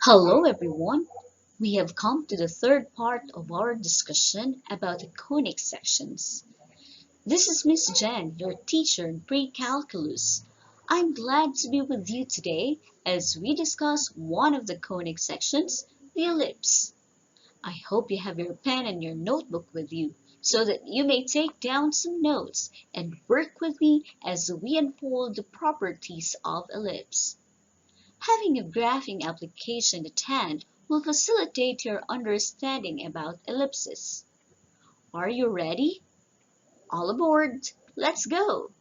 Hello everyone! We have come to the third part of our discussion about the conic sections. This is Miss Jen, your teacher in pre-calculus. I'm glad to be with you today as we discuss one of the conic sections, the ellipse. I hope you have your pen and your notebook with you so that you may take down some notes and work with me as we unfold the properties of ellipse. Having a graphing application at hand will facilitate your understanding about ellipses. Are you ready? All aboard! Let's go!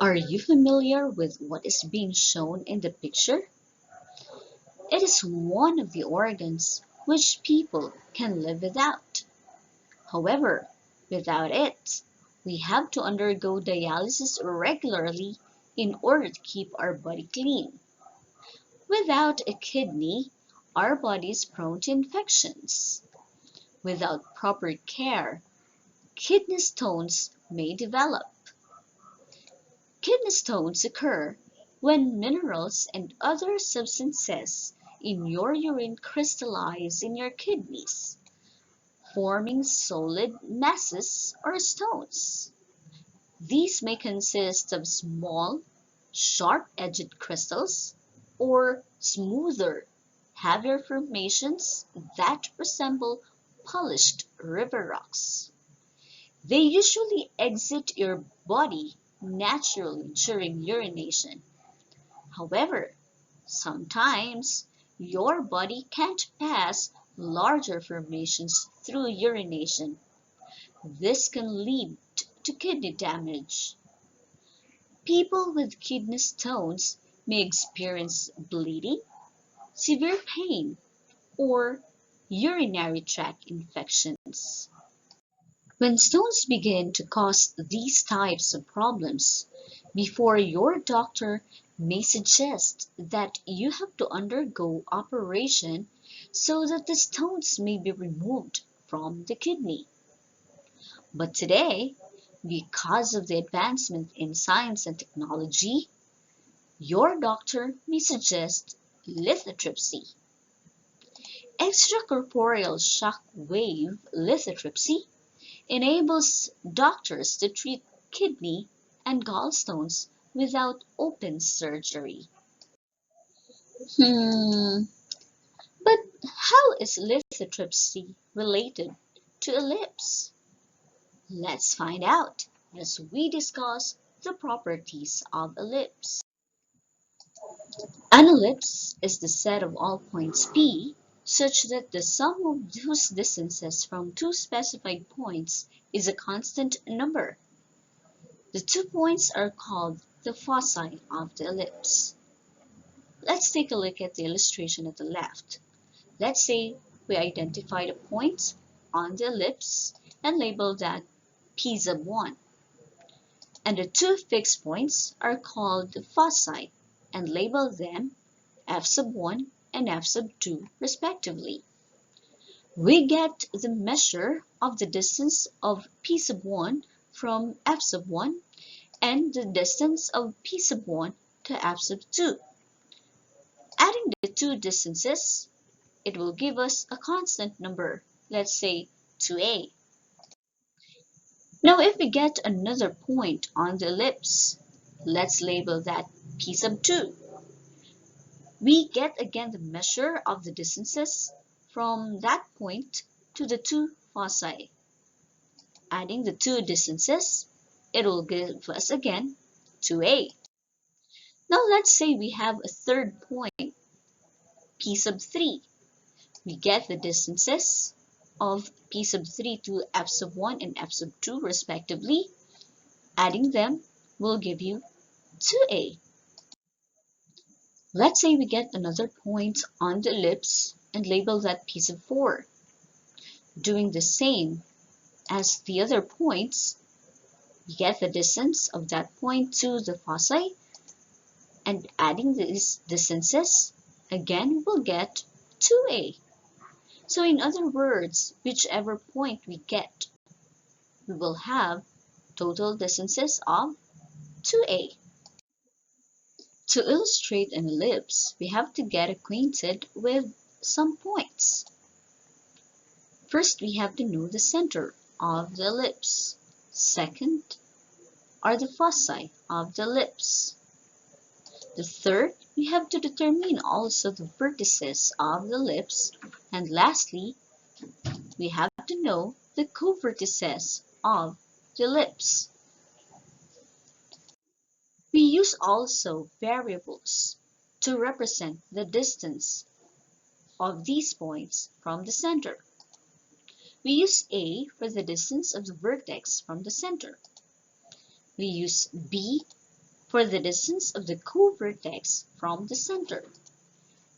Are you familiar with what is being shown in the picture? It is one of the organs which people can live without. However, without it, we have to undergo dialysis regularly in order to keep our body clean. Without a kidney, our body is prone to infections. Without proper care, kidney stones may develop. Kidney stones occur when minerals and other substances in your urine crystallize in your kidneys, forming solid masses or stones. These may consist of small, sharp-edged crystals or smoother, heavier formations that resemble polished river rocks. They usually exit your body naturally during urination. However, sometimes your body can't pass larger formations through urination. This can lead to kidney damage. People with kidney stones may experience bleeding, severe pain, or urinary tract infections. When stones begin to cause these types of problems, before your doctor may suggest that you have to undergo operation so that the stones may be removed from the kidney. But today, because of the advancement in science and technology, your doctor may suggest lithotripsy. Extracorporeal shock wave lithotripsy enables doctors to treat kidney and gallstones without open surgery. Hmm, but how is lithotripsy related to ellipse? Let's find out as we discuss the properties of ellipse. An ellipse is the set of all points P such that the sum of whose distances from two specified points is a constant number. The 2 points are called the foci of the ellipse. Let's take a look at the illustration at the left. Let's say we identified a point on the ellipse and label that P sub 1. And the two fixed points are called the foci and label them F sub 1 and F sub 2 respectively. We get the measure of the distance of P sub 1 from F sub 1 and the distance of P sub 1 to F sub 2. Adding the two distances, it will give us a constant number, let's say 2a. Now if we get another point on the ellipse, let's label that P sub 2. We get again the measure of the distances from that point to the two foci. Adding the two distances, it will give us again 2a. Now let's say we have a third point, P sub 3. We get the distances of P sub 3 to F sub 1 and F sub 2 respectively. Adding them will give you 2a. Let's say we get another point on the ellipse and label that P sub 4. Doing the same as the other points, we get the distance of that point to the foci, and adding these distances, again we'll get 2a. So in other words, whichever point we get, we will have total distances of 2a. To illustrate an ellipse, we have to get acquainted with some points. First, we have to know the center of the ellipse. Second are the foci of the ellipse. The third, we have to determine also the vertices of the ellipse. And lastly, we have to know the covertices of the ellipse. We use also variables to represent the distance of these points from the center. We use A for the distance of the vertex from the center. We use B for the distance of the covertex from the center.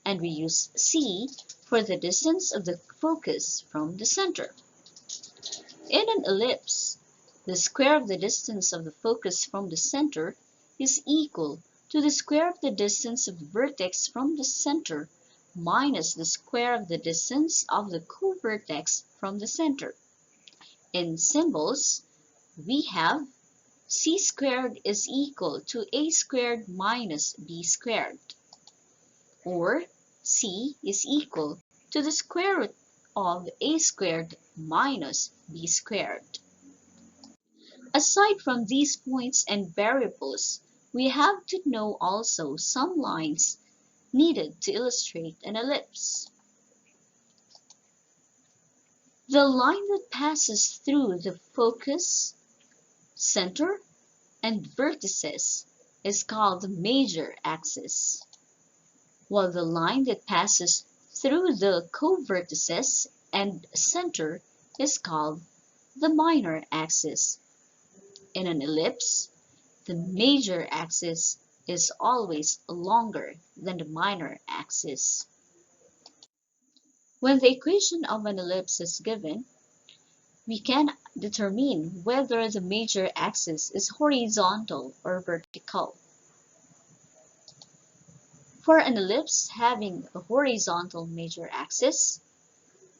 And we use C for the distance of the focus from the center. In an ellipse, the square of the distance of the focus from the center is equal to the square of the distance of the vertex from the center minus the square of the distance of the covertex from the center. In symbols, we have c squared is equal to a squared minus b squared, or c is equal to the square root of a squared minus b squared. Aside from these points and variables, we have to know also some lines needed to illustrate an ellipse. The line that passes through the focus, center, and vertices is called the major axis, while the line that passes through the covertices and center is called the minor axis. In an ellipse, the major axis is always longer than the minor axis. When the equation of an ellipse is given, we can determine whether the major axis is horizontal or vertical. For an ellipse having a horizontal major axis,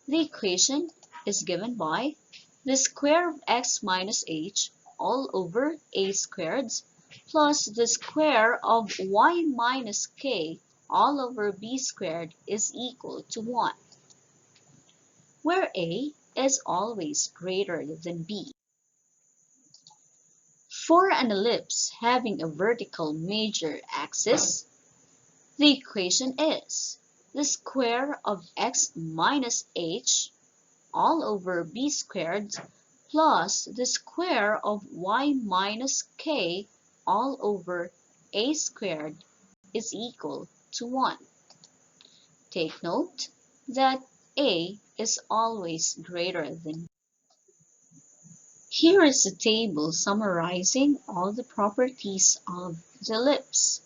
the equation is given by the square of x minus h all over a squared plus the square of y minus k all over b squared is equal to 1, where a is always greater than b. For an ellipse having a vertical major axis, the equation is the square of x minus h all over b squared plus the square of y minus k all over a squared is equal to 1. Take note that a is always greater than b. Here is a table summarizing all the properties of the ellipse,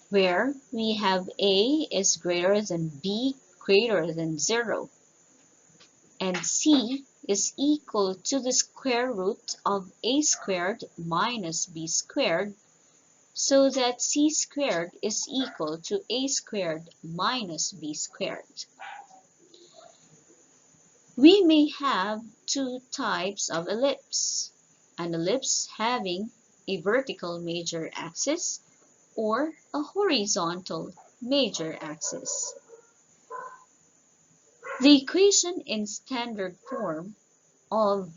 where we have a is greater than b greater than 0, and c is equal to the square root of a squared minus b squared, so that c squared is equal to a squared minus b squared. We may have two types of ellipse: an ellipse having a vertical major axis or a horizontal major axis. The equation in standard form of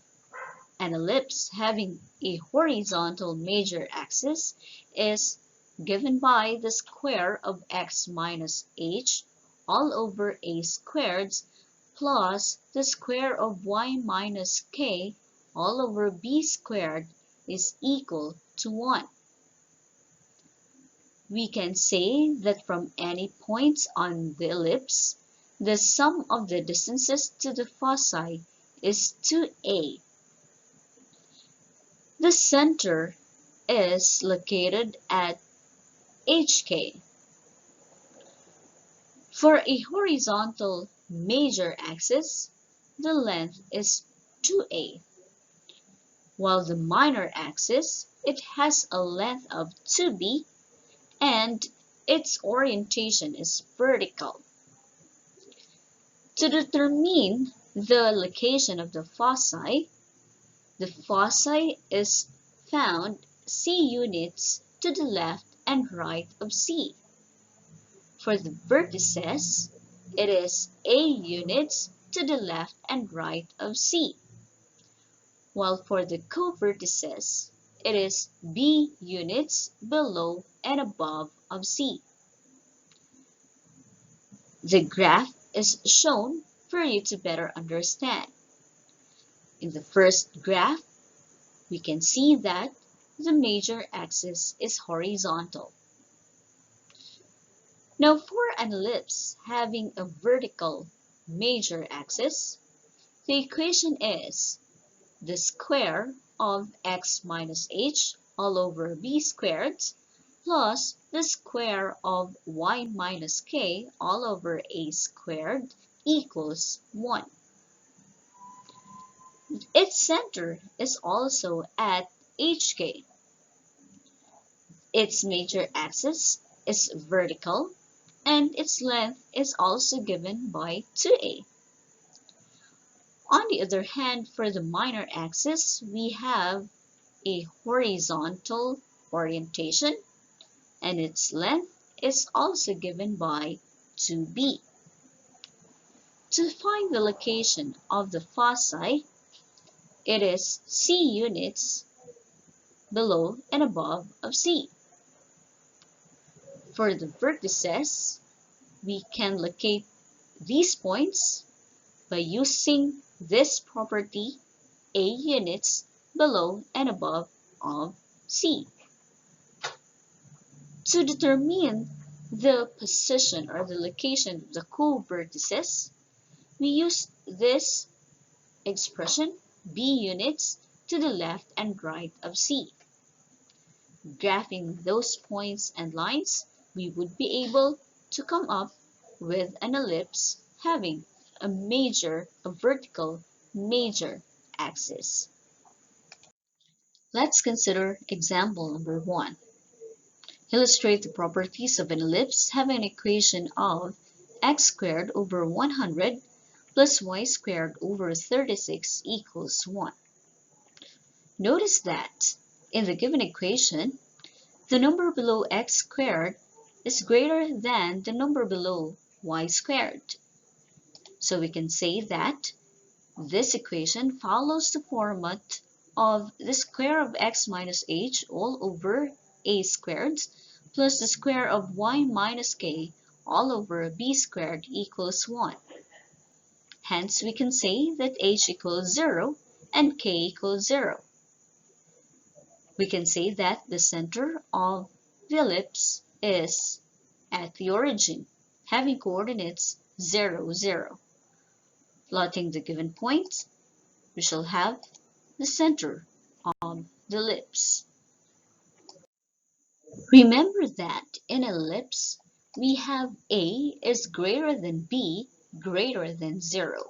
an ellipse having a horizontal major axis is given by the square of x minus h all over a squared plus the square of y minus k all over b squared is equal to 1. We can say that from any points on the ellipse, the sum of the distances to the foci is 2a. The center is located at hk. For a horizontal major axis, the length is 2a, while the minor axis, it has a length of 2b and its orientation is vertical. To determine the location of the foci is found c units to the left and right of C. For the vertices, it is A units to the left and right of C, while for the covertices, it is B units below and above of C. The graph is shown for you to better understand. In the first graph, we can see that the major axis is horizontal. Now for an ellipse having a vertical major axis, the equation is the square of x minus h all over b squared plus the square of y minus k all over a squared equals 1. Its center is also at hk. Its major axis is vertical and its length is also given by 2a. On the other hand, for the minor axis, we have a horizontal orientation and its length is also given by 2b. To find the location of the foci, it is C units below and above of C. For the vertices, we can locate these points by using this property A units below and above of C. To determine the position or the location of the covertices, we use this expression B units to the left and right of C. Graphing those points and lines, we would be able to come up with an ellipse having a vertical major axis. Let's consider example number 1. Illustrate the properties of an ellipse having an equation of x squared over 100 plus y squared over 36 equals 1. Notice that in the given equation, the number below x squared is greater than the number below y squared. So we can say that this equation follows the format of the square of x minus h all over a squared plus the square of y minus k all over b squared equals 1. Hence, we can say that h equals 0 and k equals 0. We can say that the center of the ellipse is at the origin, having coordinates 0, 0. Plotting the given point, we shall have the center of the ellipse. Remember that in an ellipse, we have A is greater than B greater than 0.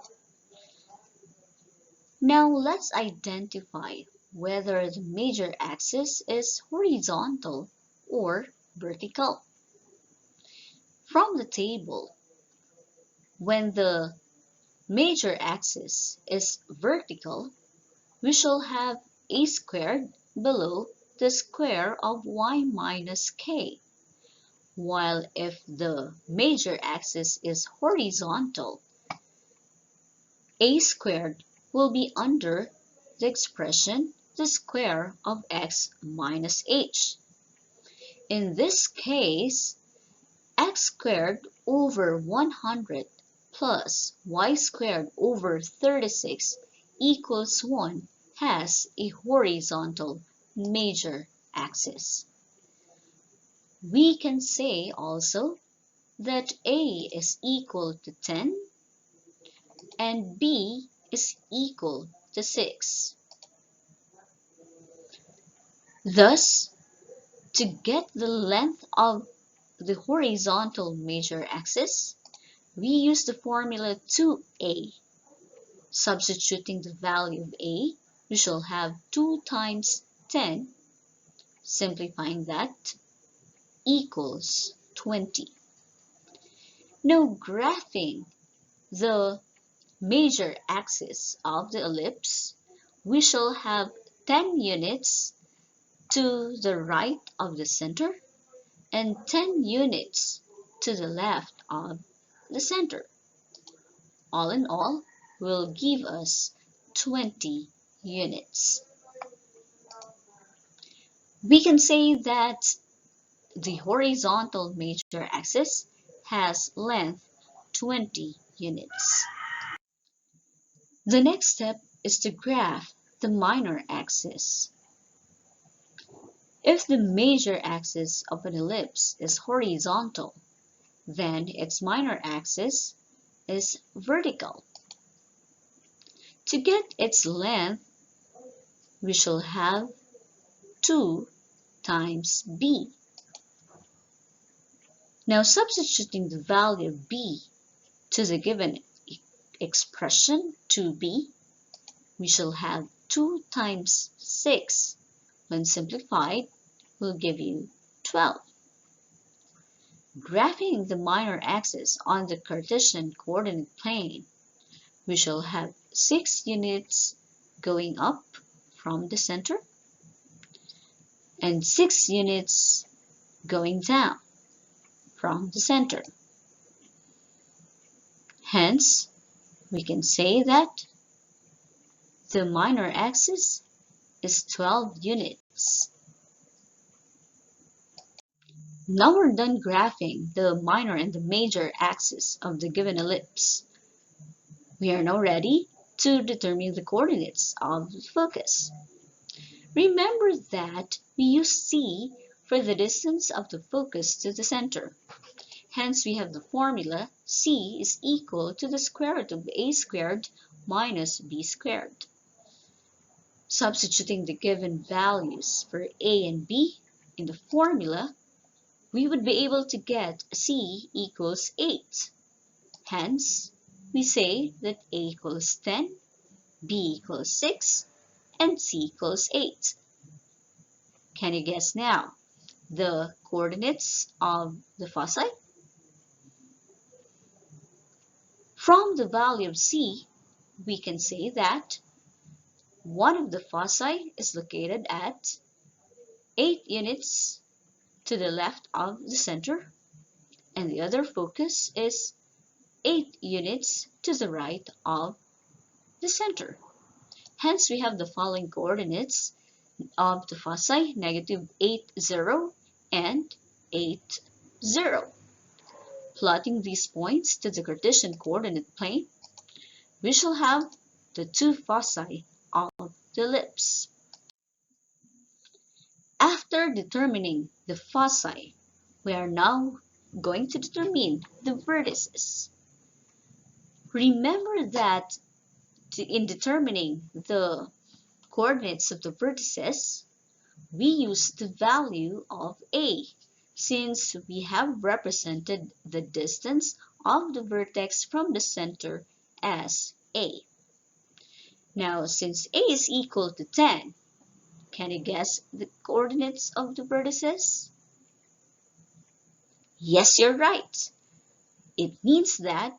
Now let's identify whether the major axis is horizontal or vertical. From the table, when the major axis is vertical, we shall have a squared below the square of y minus k, while if the major axis is horizontal, a squared will be under the expression the square of x minus h. In this case, x squared over 100 plus y squared over 36 equals 1 has a horizontal major axis. We can say also that A is equal to 10 and B is equal to 6. Thus, to get the length of the horizontal major axis, we use the formula 2a. Substituting the value of a, we shall have 2 times 10, simplifying that, equals 20. Now graphing the major axis of the ellipse, we shall have 10 units to the right of the center and 10 units to the left of the center. All in all, will give us 20 units. We can say that the horizontal major axis has length 20 units. The next step is to graph the minor axis. If the major axis of an ellipse is horizontal, then its minor axis is vertical. To get its length, we shall have 2 times b. Now substituting the value of b to the given expression 2b, we shall have 2 times 6 when simplified will give you 12. Graphing the minor axis on the Cartesian coordinate plane, we shall have 6 units going up from the center and 6 units going down from the center. Hence, we can say that the minor axis is 12 units. Now we're done graphing the minor and the major axis of the given ellipse. We are now ready to determine the coordinates of the focus. Remember that we use c for the distance of the focus to the center. Hence, we have the formula c is equal to the square root of a squared minus b squared. Substituting the given values for a and b in the formula, we would be able to get c equals 8. Hence, we say that a equals 10, b equals 6, and c equals 8. Can you guess now the coordinates of the foci? From the value of c, we can say that one of the foci is located at 8 units to the left of the center, and the other focus is 8 units to the right of the center. Hence, we have the following coordinates of the foci, -8, 0, and 8, 0. Plotting these points to the Cartesian coordinate plane, we shall have the 2 foci of the ellipse. After determining the foci, we are now going to determine the vertices. Remember that in determining the coordinates of the vertices, we use the value of a, since we have represented the distance of the vertex from the center as a. Now, since a is equal to 10, can you guess the coordinates of the vertices? Yes, you're right. It means that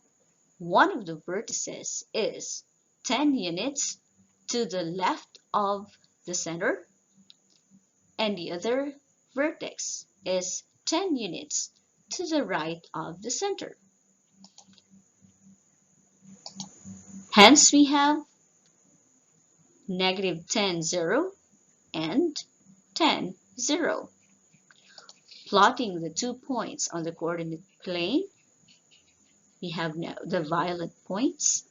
one of the vertices is 10 units to the left of the center, and the other vertex is 10 units to the right of the center. Hence, we have -10, 0 and 10, 0. Plotting the 2 points on the coordinate plane, we have now the violet points.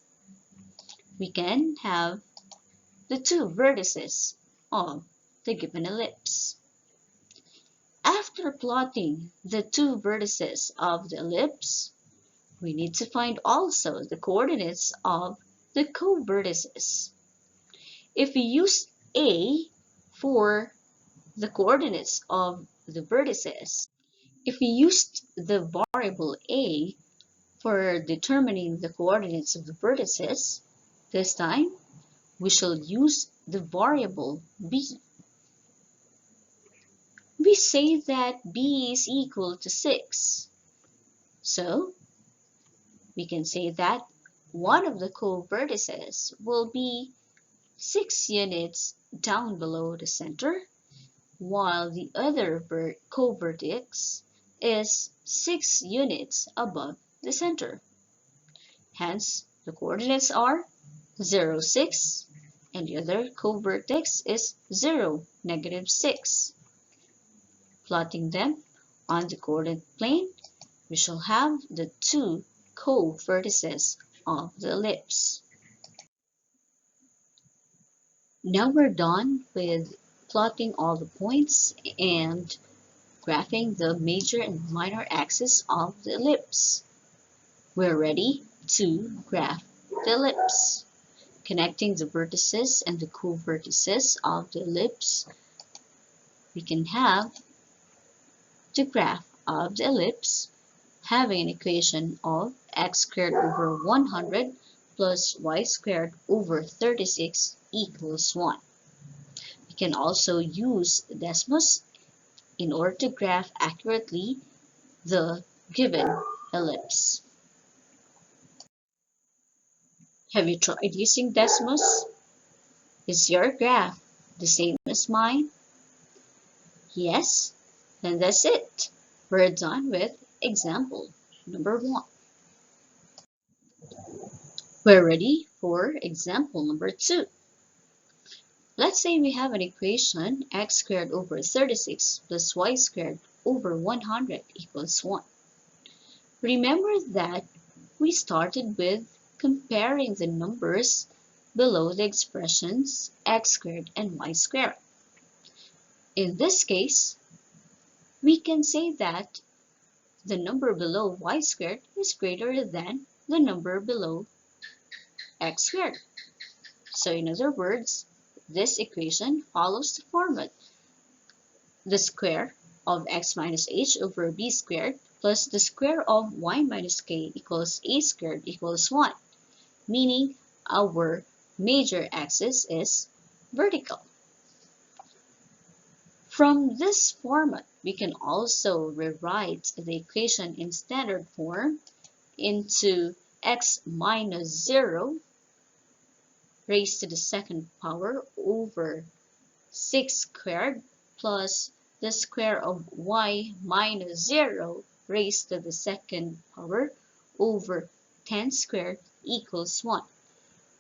We can have the 2 vertices of the given ellipse. After plotting the 2 vertices of the ellipse, we need to find also the coordinates of the covertices. If we use a for the coordinates of the vertices, if we used the variable a for determining the coordinates of the vertices, this time we shall use the variable b. We say that b is equal to 6. So we can say that one of the covertices will be 6 units down below the center, while the other covertex is 6 units above the center. Hence, the coordinates are 0, 6, and the other covertex is 0, -6. Plotting them on the coordinate plane, we shall have the two co-vertices of the ellipse. Now we're done with plotting all the points and graphing the major and minor axis of the ellipse. We're ready to graph the ellipse. Connecting the vertices and the co-vertices of the ellipse, we can have the graph of the ellipse having an equation of x squared over 100 plus y squared over 36 equals 1. We can also use Desmos in order to graph accurately the given ellipse. Have you tried using Desmos? Is your graph the same as mine? Yes? Then that's it. We're done with example number 1. We're ready for example number 2. Let's say we have an equation x squared over 36 plus y squared over 100 equals 1. Remember that we started with comparing the numbers below the expressions x squared and y squared. In this case, we can say that the number below y squared is greater than the number below x squared. So in other words, this equation follows the format: the square of x minus h over b squared plus the square of y minus k equals a squared equals 1, meaning our major axis is vertical. From this format, we can also rewrite the equation in standard form into x minus 0 raised to the second power over 6 squared plus the square of y minus 0 raised to the second power over 10 squared equals 1.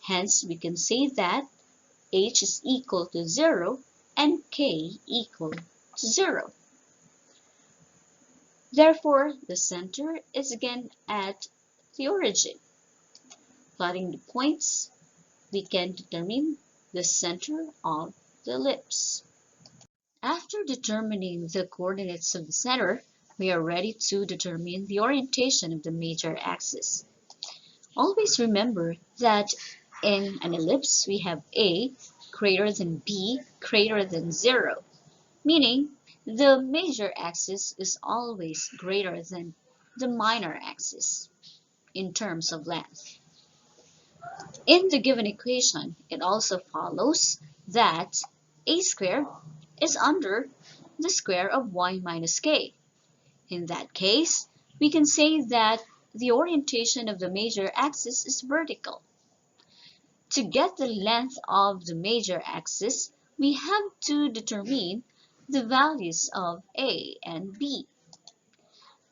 Hence, we can say that h is equal to 0 and k equal to 0. Therefore, the center is again at the origin. Plotting the points, we can determine the center of the ellipse. After determining the coordinates of the center, we are ready to determine the orientation of the major axis. Always remember that in an ellipse, we have A greater than B greater than 0, meaning the major axis is always greater than the minor axis in terms of length. In the given equation, it also follows that a squared is under the square of y minus k. In that case, we can say that the orientation of the major axis is vertical. To get the length of the major axis, we have to determine the values of a and b.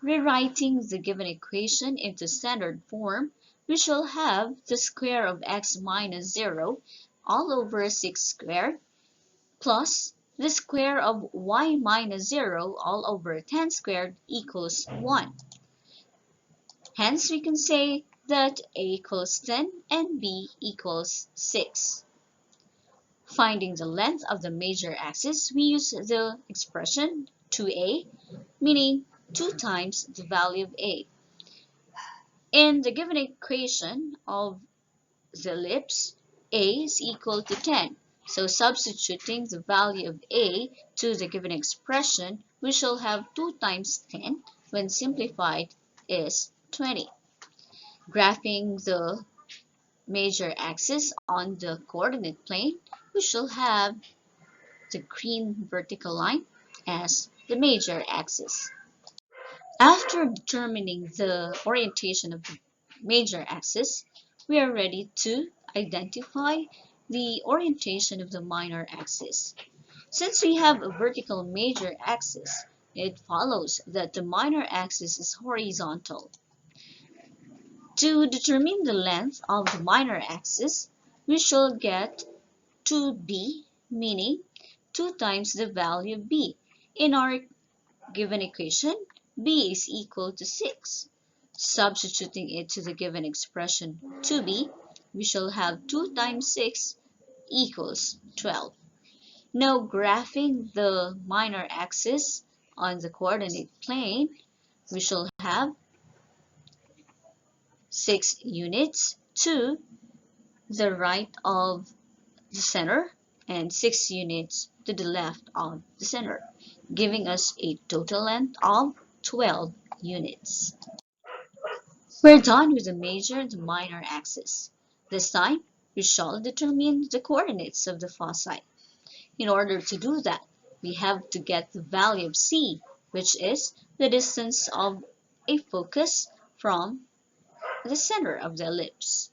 Rewriting the given equation into standard form, we shall have the square of x minus 0 all over 6 squared plus the square of y minus 0 all over 10 squared equals 1. Hence, we can say that a equals 10 and b equals 6. Finding the length of the major axis, we use the expression 2a, meaning 2 times the value of a. In the given equation of the ellipse, a is equal to 10. So substituting the value of a to the given expression, we shall have 2 times 10 when simplified is 20. Graphing the major axis on the coordinate plane, we shall have the green vertical line as the major axis. After determining the orientation of the major axis, we are ready to identify the orientation of the minor axis. Since we have a vertical major axis, it follows that the minor axis is horizontal. To determine the length of the minor axis, we shall get 2b, meaning 2 times the value of b. In our given equation, b is equal to 6. Substituting it to the given expression 2b, we shall have 2 times 6 equals 12. Now graphing the minor axis on the coordinate plane, we shall have 6 units to the right of the center and 6 units to the left of the center, giving us a total length of 12 units. We're done with the major and the minor axis. This time, we shall determine the coordinates of the foci. In order to do that, we have to get the value of c, which is the distance of a focus from the center of the ellipse.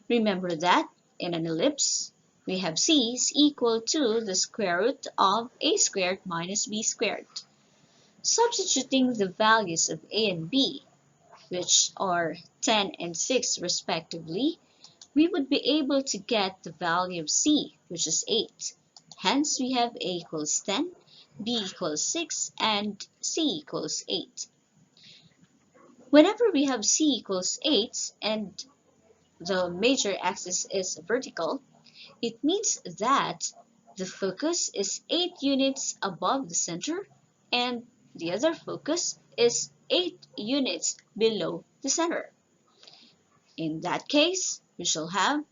Remember that in an ellipse, we have c is equal to the square root of a squared minus b squared. Substituting the values of a and b, which are 10 and 6 respectively, we would be able to get the value of c, which is 8. Hence, we have a equals 10, b equals 6, and c equals 8. Whenever we have c equals 8 and the major axis is vertical, it means that the focus is 8 units above the center and the other focus is 8 units below the center. In that case, we shall have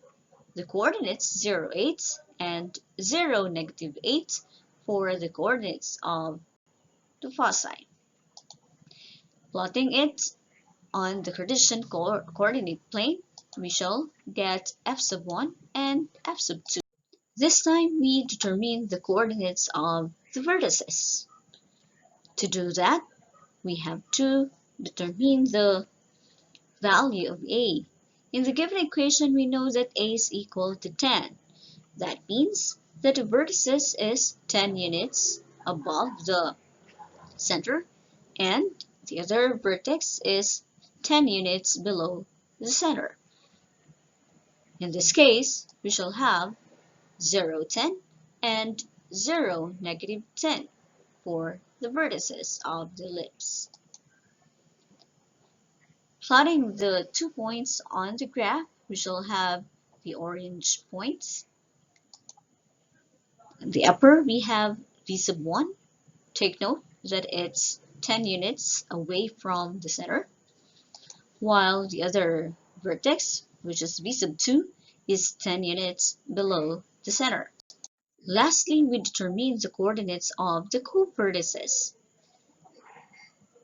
the coordinates 0, 8 and 0, negative 8 for the coordinates of the foci. Plotting it on the Cartesian coordinate plane, we shall get f sub 1 and f sub 2. This time, we determine the coordinates of the vertices. To do that, we have to determine the value of a. In the given equation, we know that a is equal to 10. That means that the vertices is 10 units above the center and the other vertex is 10 units below the center. In this case, we shall have 0, 10 and 0, negative 10 for the vertices of the ellipse. Plotting the 2 points on the graph, we shall have the orange points. In the upper, we have v sub 1. Take note that it's 10 units away from the center, while the other vertex, which is v sub 2, is 10 units below the center. Lastly, we determine the coordinates of the covertices.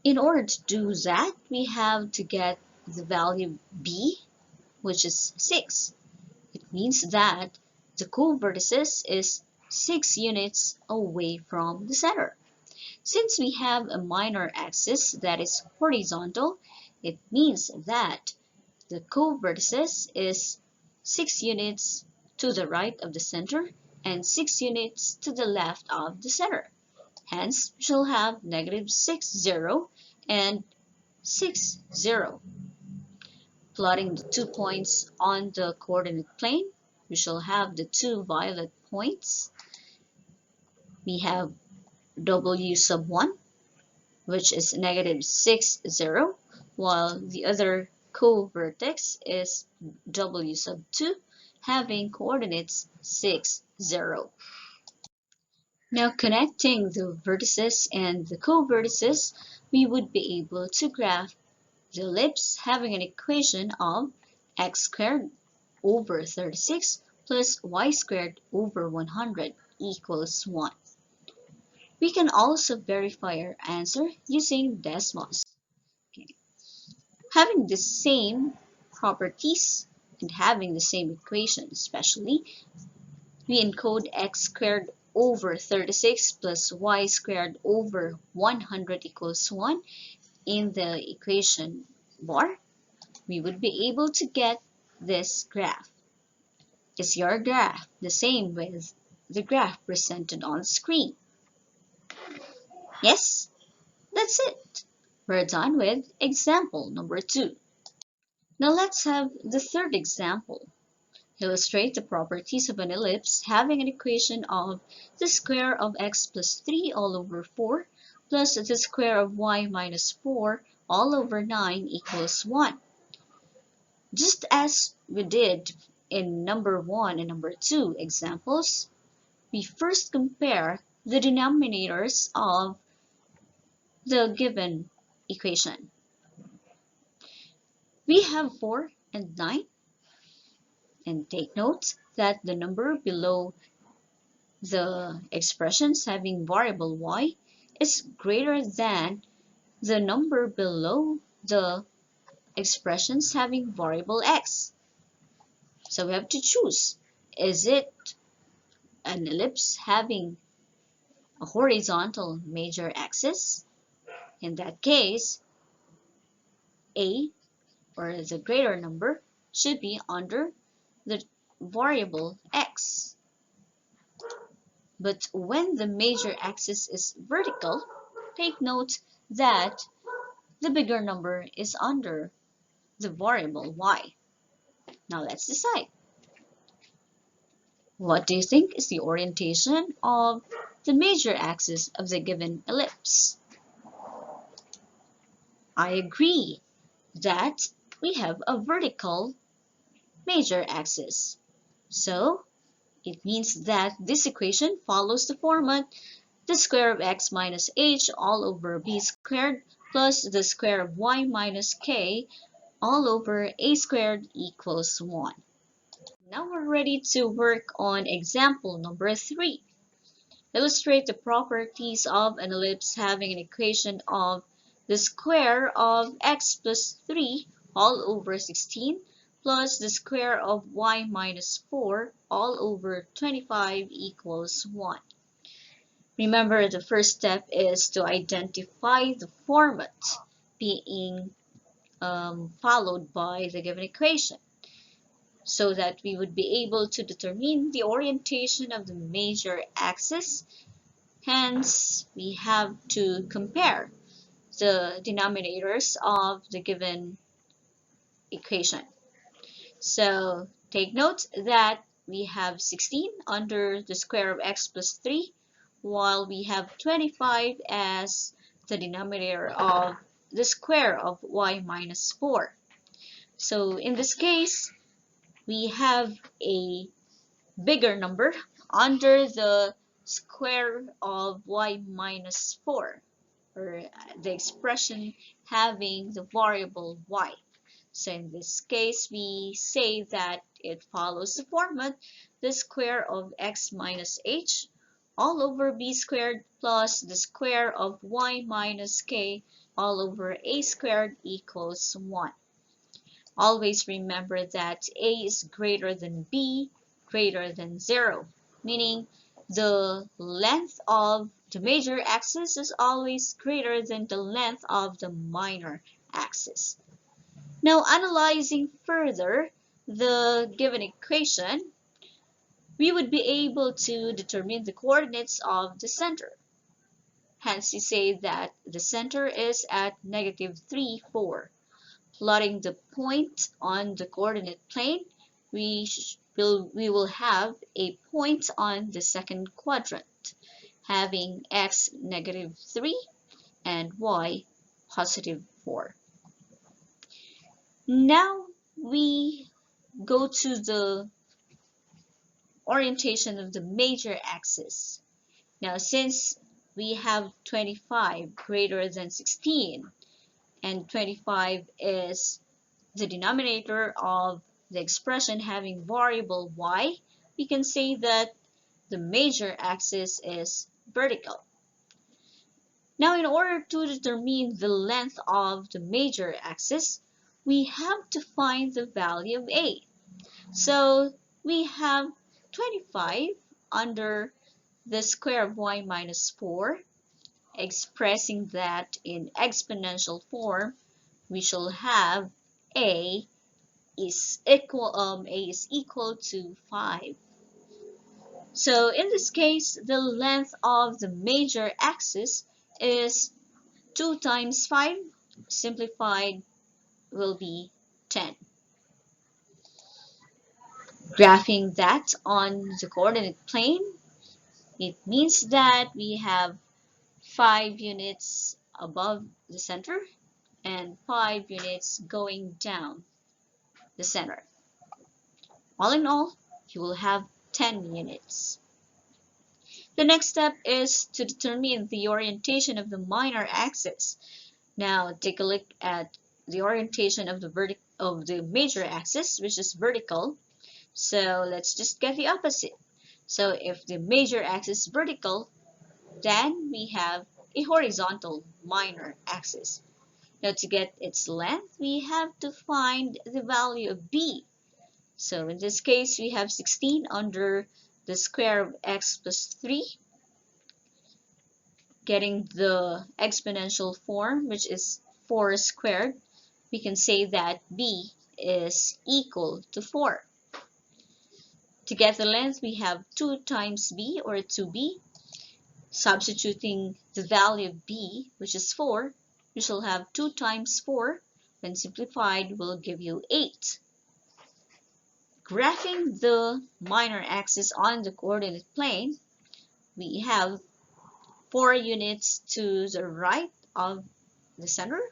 In order to do that, we have to get the value b, which is 6. It means that the covertices is 6 units away from the center. Since we have a minor axis that is horizontal, it means that the covertices is 6 units to the right of the center and 6 units to the left of the center. Hence, we shall have negative 6, 0 and 6, 0. Plotting the 2 points on the coordinate plane, we shall have the 2 violet points. We have w sub 1, which is negative 6, 0, while the other co-vertex is w sub 2, having coordinates 6, 0. Now connecting the vertices and the co-vertices, we would be able to graph the ellipse having an equation of x squared over 36 plus y squared over 100 equals 1. We can also verify our answer using Desmos. Okay. Having the same properties and having the same equation especially, we encode x squared over 36 plus y squared over 100 equals 1 in the equation bar. We would be able to get this graph. Is your graph the same with the graph presented on the screen. Yes, that's it. We're done with example number 2. Now let's have the third example. Illustrate the properties of an ellipse having an equation of the square of x plus 3 all over 4 plus the square of y minus 4 all over 9 equals 1. Just as we did in number 1 and number 2 examples, we first compare the denominators of the given equation. We have 4 and 9, and take note that the number below the expressions having variable y is greater than the number below the expressions having variable x. So we have to choose. Is it an ellipse having a horizontal major axis? In that case, a, or the greater number, should be under the variable x. But when the major axis is vertical, take note that the bigger number is under the variable y. Now let's decide. What do you think is the orientation of the major axis of the given ellipse? I agree that we have a vertical major axis. So it means that this equation follows the format the square of x minus h all over b squared plus the square of y minus k all over a squared equals 1. Now we're ready to work on example number 3. Illustrate the properties of an ellipse having an equation of the square of x plus 3 all over 16 plus the square of y minus 4 all over 25 equals 1. Remember, the first step is to identify the format being followed by the given equation, so that we would be able to determine the orientation of the major axis. Hence, we have to compare the denominators of the given equation. So take note that we have 16 under the square of x plus 3, while we have 25 as the denominator of the square of y minus 4. So in this case, we have a bigger number under the square of y minus 4, or the expression having the variable y. So in this case, we say that it follows the format the square of x minus h all over b squared plus the square of y minus k all over a squared equals 1. Always remember that a is greater than b greater than 0, meaning the length of the major axis is always greater than the length of the minor axis. Now, analyzing further the given equation, we would be able to determine the coordinates of the center. Hence, we say that the center is at -3, 4. Plotting the point on the coordinate plane, we will have a point on the second quadrant, having x -3 and y +4. Now we go to the orientation of the major axis. Now, since we have 25 greater than 16, and 25 is the denominator of the expression having variable y, we can say that the major axis is vertical. Now, in order to determine the length of the major axis, we have to find the value of a. So we have 25 under the square of y minus 4. Expressing that in exponential form, we shall have a is equal to 5. So in this case, the length of the major axis is 2 times 5, simplified will be 10. Graphing that on the coordinate plane, it means that we have 5 units above the center and 5 units going down the center. All in all, you will have 10 units. The next step is to determine the orientation of the minor axis. Now take a look at the orientation of the major axis, which is vertical. So let's just get the opposite. So if the major axis is vertical, then we have a horizontal minor axis. Now to get its length, we have to find the value of b. So in this case, we have 16 under the square of x plus 3. Getting the exponential form, which is 4 squared, we can say that b is equal to 4. To get the length, we have 2 times b, or 2b. Substituting the value of b, which is 4, we shall have 2 times 4, when simplified, will give you 8. Graphing the minor axis on the coordinate plane, we have 4 units to the right of the center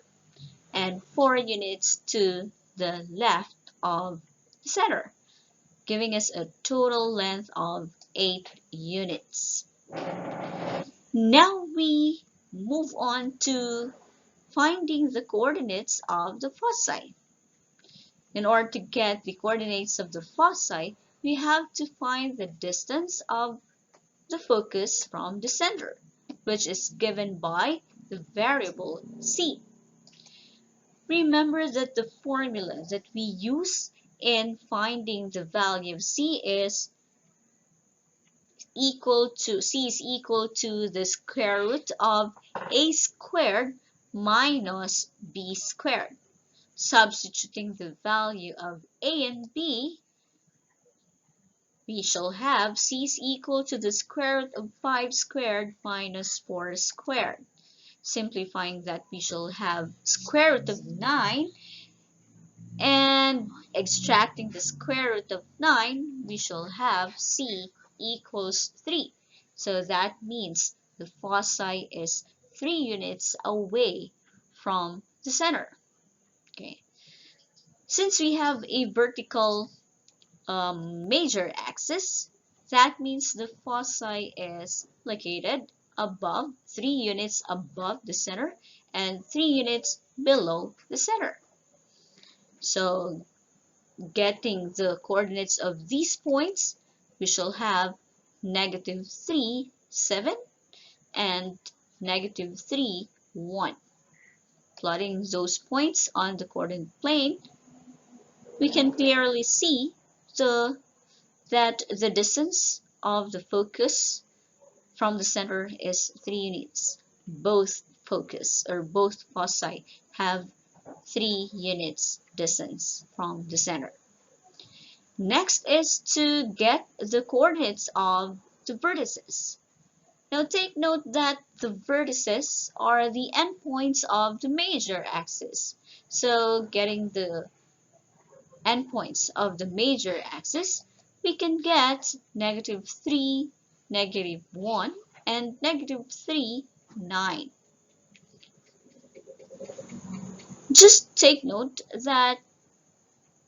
and 4 units to the left of the center, giving us a total length of 8 units. Now we move on to finding the coordinates of the foci. In order to get the coordinates of the foci, we have to find the distance of the focus from the center, which is given by the variable c. Remember that the formula that we use in finding the value of c is equal to the square root of a squared minus b squared. Substituting the value of a and b, we shall have c is equal to the square root of 5 squared minus 4 squared. Simplifying that, we shall have square root of 9, and extracting the square root of 9, we shall have c equals 3. So that means the foci is 3 units away from the center. Okay. Since we have a vertical major axis, that means the foci is located above 3 units above the center and 3 units below the center. So getting the coordinates of these points, we shall have -3, 7 and -3, 1. Plotting those points on the coordinate plane, we can clearly see that the distance of the focus from the center is 3 units. Both foci have 3 units distance from the center. Next is to get the coordinates of the vertices. Now take note that the vertices are the endpoints of the major axis. So getting the endpoints of the major axis, we can get -3, -1, and -3, 9. Just take note that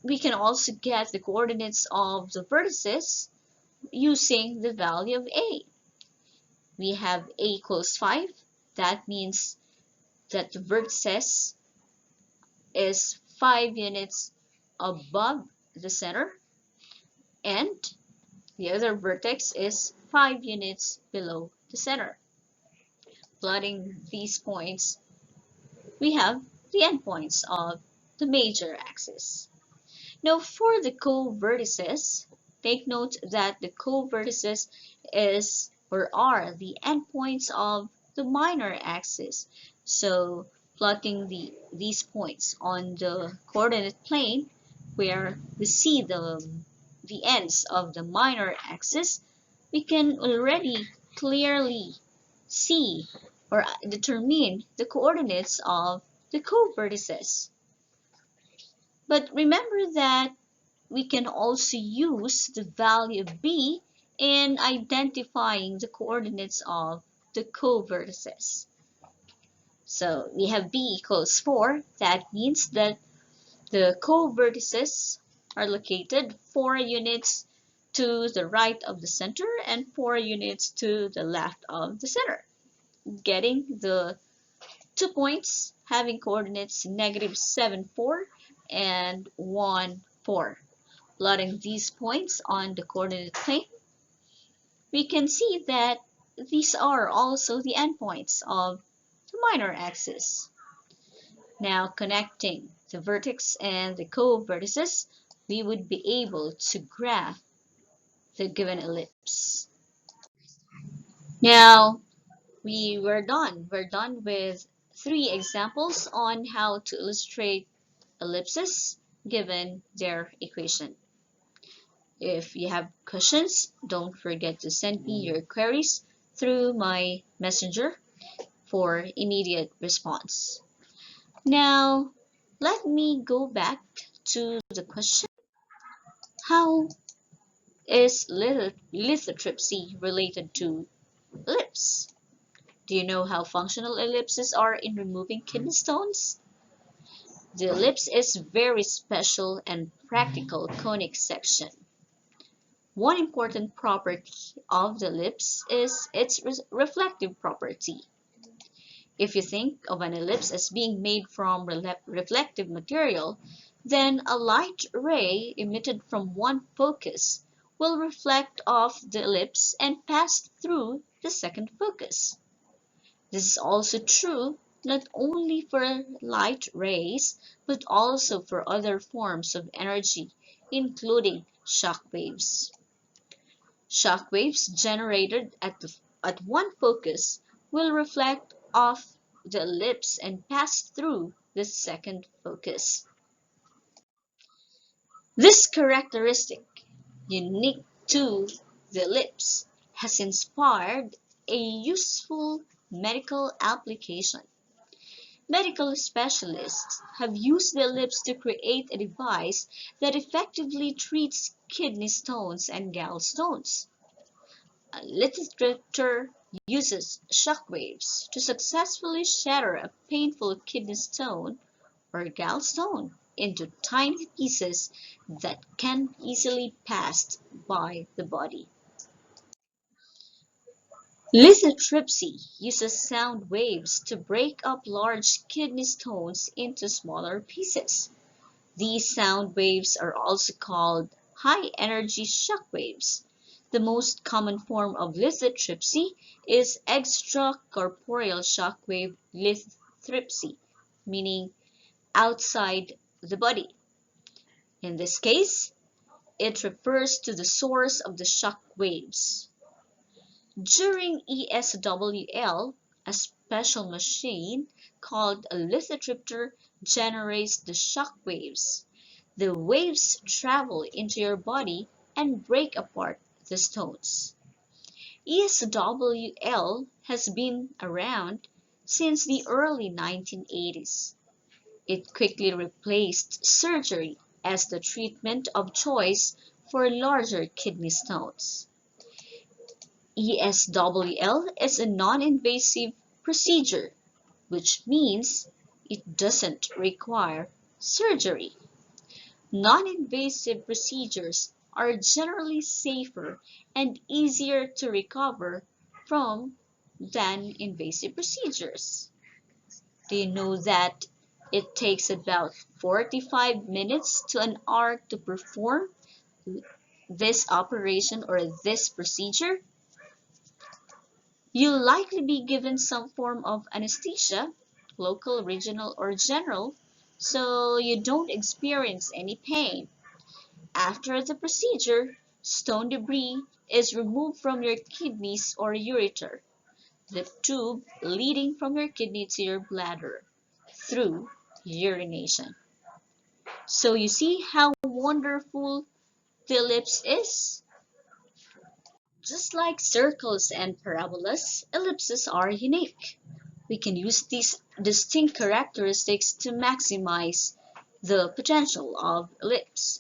we can also get the coordinates of the vertices using the value of a. We have a equals 5. That means that the vertices is 5 units above the center, and the other vertex is 5 units below the center. Plotting these points, we have the endpoints of the major axis. Now for the covertices, take note that the covertices are the endpoints of the minor axis. So plotting these points on the coordinate plane, where we see the ends of the minor axis, we can already clearly see or determine the coordinates of the covertices. But remember that we can also use the value of b in identifying the coordinates of the covertices. So we have b equals 4. That means that the covertices are located 4 units to the right of the center and 4 units to the left of the center, getting the 2 points having coordinates -7, 4 and 1, 4. Plotting these points on the coordinate plane, we can see that these are also the endpoints of the minor axis. Now connecting the vertex and the co-vertices, we would be able to graph the given ellipse. Now we're done. We're done with 3 examples on how to illustrate ellipses given their equation. If you have questions, don't forget to send me your queries through my messenger for immediate response. Now, let me go back to the question. How is lithotripsy related to ellipse? Do you know how functional ellipses are in removing kidney stones? The ellipse is very special and practical conic section. One important property of the ellipse is its reflective property. If you think of an ellipse as being made from reflective material, then a light ray emitted from one focus will reflect off the ellipse and pass through the second focus. This is also true not only for light rays, but also for other forms of energy, including shock waves. Shock waves generated at one focus will reflect off the ellipse and pass through the second focus. This characteristic, unique to the ellipse, has inspired a useful medical application. Medical specialists have used the ellipse to create a device that effectively treats kidney stones and gallstones. A lithotripter uses shock waves to successfully shatter a painful kidney stone or gallstone into tiny pieces that can be easily passed by the body. Lithotripsy uses sound waves to break up large kidney stones into smaller pieces. These sound waves are also called high-energy shock waves. The most common form of lithotripsy is extracorporeal shock wave lithotripsy, meaning outside the body. In this case, it refers to the source of the shock waves. During ESWL, a special machine called a lithotripter generates the shock waves. The waves travel into your body and break apart the stones. ESWL has been around since the early 1980s. It quickly replaced surgery as the treatment of choice for larger kidney stones. ESWL is a non-invasive procedure, which means it doesn't require surgery. Non-invasive procedures are generally safer and easier to recover from than invasive procedures. Do you know that it takes about 45 minutes to an hour to perform this operation or this procedure? You'll likely be given some form of anesthesia, local, regional, or general, so you don't experience any pain. After the procedure, stone debris is removed from your kidneys or ureter, the tube leading from your kidney to your bladder, through urination. So you see how wonderful the ellipse is? Just like circles and parabolas, ellipses are unique. We can use these distinct characteristics to maximize the potential of ellipse.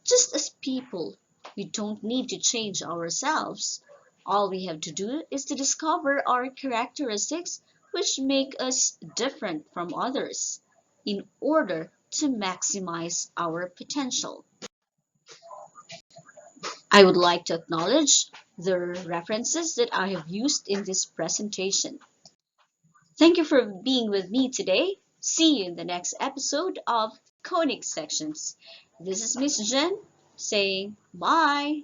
Just as people, we don't need to change ourselves. All we have to do is to discover our characteristics which make us different from others in order to maximize our potential. I would like to acknowledge the references that I have used in this presentation. Thank you for being with me today. See you in the next episode of Conic Sections. This is Miss Jen saying bye.